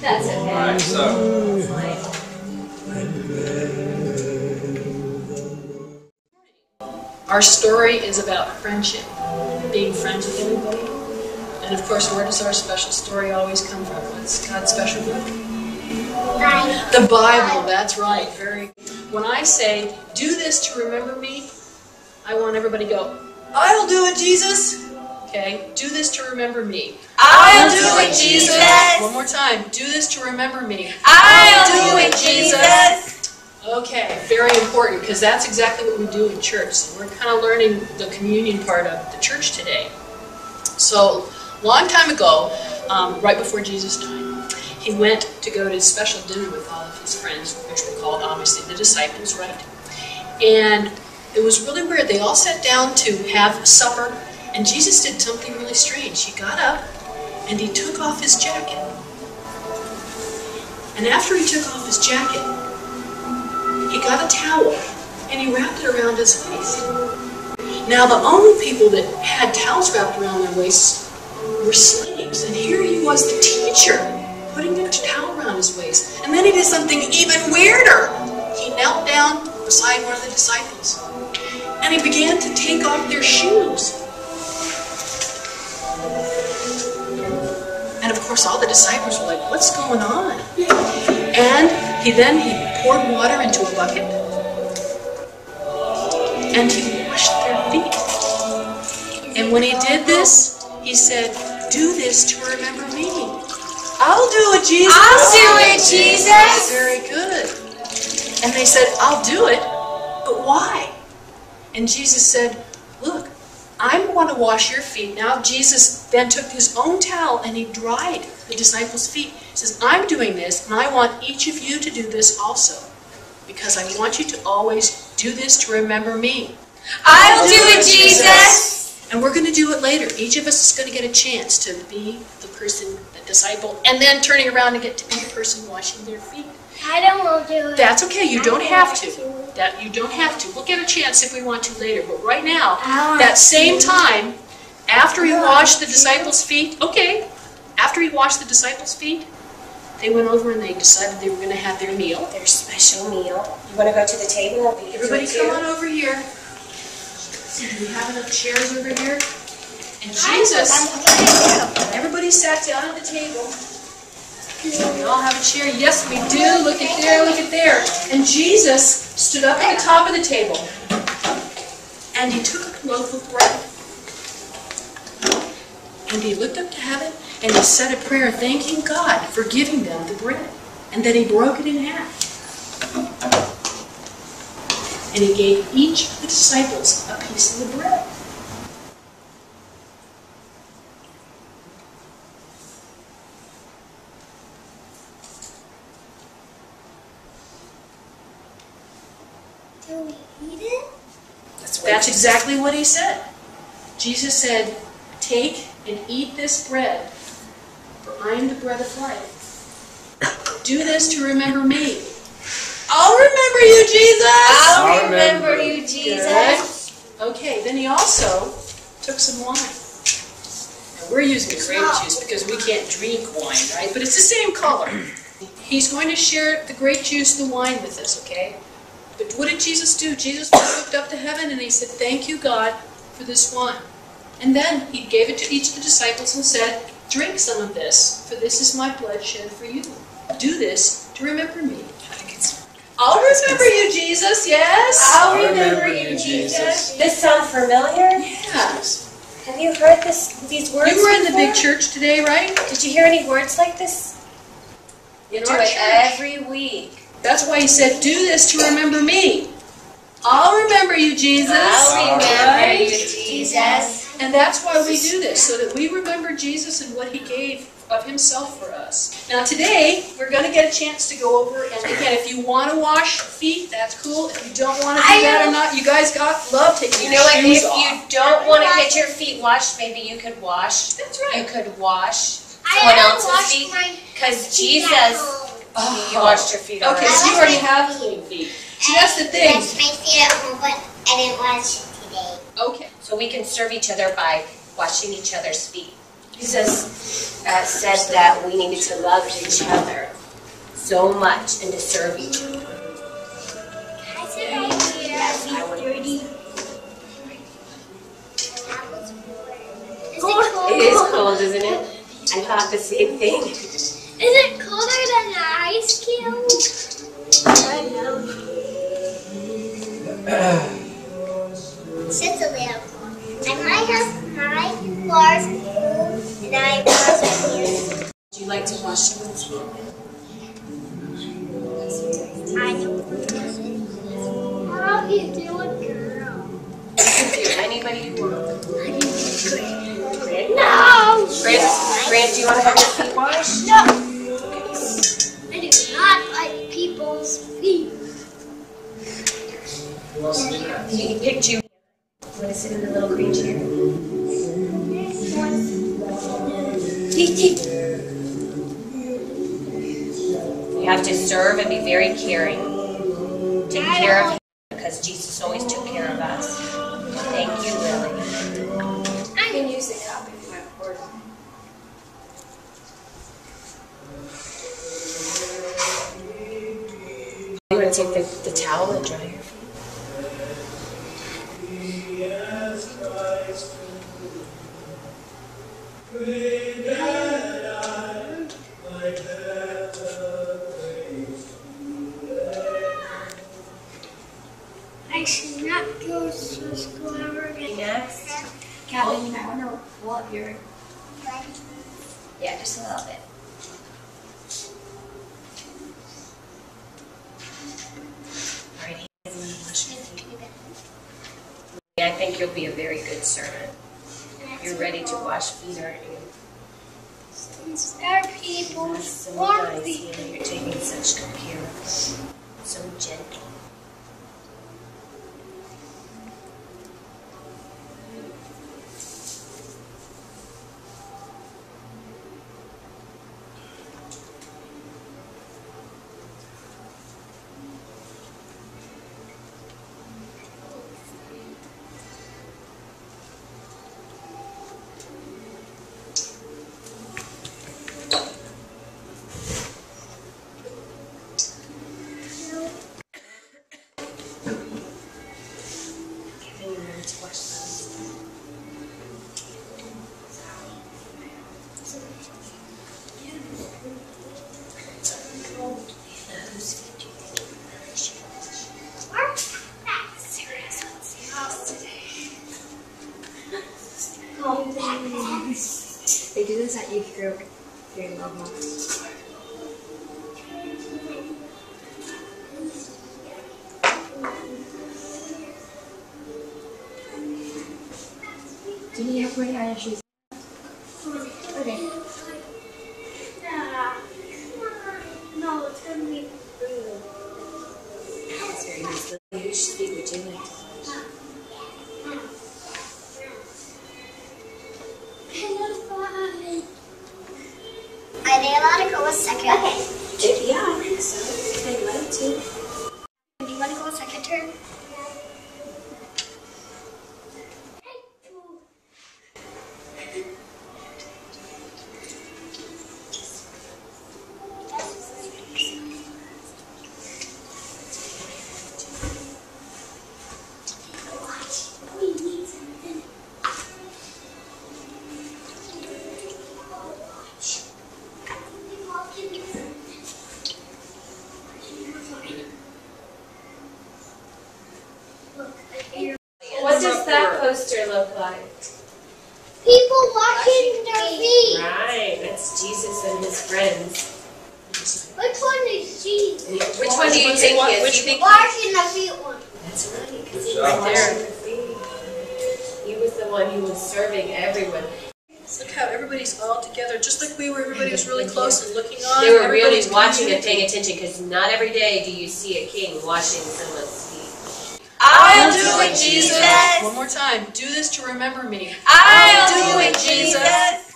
That's okay. All right, so. Our story is about friendship, being friends with everybody. And of course, where does our special story always come from? What's God's special book? The Bible, that's right. When I say, do this to remember me, I want everybody to go, I'll do it, Jesus. Okay, do this to remember me. I'll do it, Jesus. One more time, do this to remember me. I'll do it, Jesus. Okay, very important, because that's exactly what we do in church. So we're kind of learning the communion part of the church today. So, long time ago, right before Jesus' time, he went to go to a special dinner with all of his friends, which were called, obviously, the disciples, right? And it was really weird. They all sat down to have supper, and Jesus did something really strange. He got up, and he took off his jacket. And after he took off his jacket, he got a towel, and he wrapped it around his waist. Now, the only people that had towels wrapped around their waists were slaves, and here he was, the teacher, putting a towel around his waist. And then he did something even weirder. He knelt down beside one of the disciples, and he began to take off their shoes. And of course, all the disciples were like, what's going on? And he poured water into a bucket, and he washed their feet. And when he did this, he said, do this to remember me. I'll do it, Jesus. I'll do it, Jesus. Very good. And they said, I'll do it, but why? And Jesus said, look, I want to wash your feet. Now Jesus then took his own towel and he dried the disciples' feet. He says, I'm doing this, and I want each of you to do this also, because I want you to always do this to remember me. I'll do it, Jesus. And we're going to do it later. Each of us is going to get a chance to be the person, the disciple, and then turning around and get to be the person washing their feet. I don't want to do it. That's okay. You don't have to. You don't have to. We'll get a chance if we want to later. But right now, that same time, after he washed the disciples' feet, after he washed the disciples' feet, they went over and they decided they were going to have their meal. Their special meal. You want to go to the table? Everybody come on over here. We have enough chairs over here. And Jesus, everybody sat down at the table. We all have a chair. Yes, we do. Look at there, look at there. And Jesus stood up at the top of the table. And he took a loaf of bread. And he looked up to heaven and he said a prayer thanking God for giving them the bread. And then he broke it in half. And he gave each of the disciples a piece of the bread. Do we eat it? That's exactly what he said. Jesus said, take and eat this bread, for I am the bread of life. Do this to remember me. I'll remember you, Jesus! I'll remember you, Jesus. Good. Okay, then he also took some wine. And we're using grape juice because we can't drink wine, right? But it's the same color. He's going to share the grape juice, the wine with us, okay? But what did Jesus do? Jesus looked up to heaven and he said, thank you, God, for this wine. And then he gave it to each of the disciples and said, drink some of this, for this is my blood shed for you. Do this to remember me. I'll remember you, Jesus, yes? I'll remember you, Jesus. This sound familiar? Yes. Have you heard these words You were in the before? big church today, right? Did you hear any words like this? In Do our it church. every week. That's why he said, do this to remember me. I'll remember you, Jesus. I'll remember Right? you, Jesus. And that's why we do this, so that we remember Jesus and what he gave of himself for us. Now today, we're going to get a chance to go over, and again, if you want to wash feet, that's cool. If you don't want to do that or not, you guys love taking You your know what? shoes If off. you don't want to get your feet washed, maybe you could wash. That's right. You could wash I someone haven't else's washed feet. my Because feet at Jesus, home. you washed your feet already. Okay, so you already have clean feet. See, that's the thing. That's my feet at home, but I didn't wash it today. Okay. So we can serve each other by washing each other's feet. Jesus said that we needed to love each other so much and to serve each other. Yes, I would. It is cold, isn't it? I thought the same thing. Is it colder than the ice cube? I know. It's just a little cold. And I have my floors cold, and I wash my hands. Do you like to wash someone's feet? I know. How do you do it, girl? You can do anybody you want. No! Grant, do you want to have your feet washed? No! I do not like people's feet. You pick Judy. You want to sit in the little green chair? You have to serve and be very caring. Take care of him because Jesus always took care of us. Thank you, Lily. I can use the cup if you want to pour it. You want to take the towel and dry your feet? I should not go to school ever again. Next. Calvin, you might want to pull up your... But Yeah, just a little bit. Alright, I think you'll be a very good servant. You're ready to wash feet, aren't you? since our people That's so want nice. people. You're taking such good care of them. So gentle. They do this at youth group during love month. Do you need help putting on your shoes? Okay. No, it's gonna be blue. That's very nice. Which feet would you like to wash? Are they allowed to go a second? Okay. Yeah, I think so. If they'd like to. Do you want to go a second turn? What does that poster look like? People washing their feet. Right, that's Jesus and his friends. Which one is Jesus? Which one do you think is? Which think? Washing the feet one. That's right, because he was there. He was the one who was serving everyone. Look how everybody's all together, just like we were. Everybody was really close and looking on. They were really Everybody's watching and community. paying attention because not every day do you see a king washing someone's feet. I'll do it, Jesus. One more time. Do this to remember me. I'll do it, Jesus.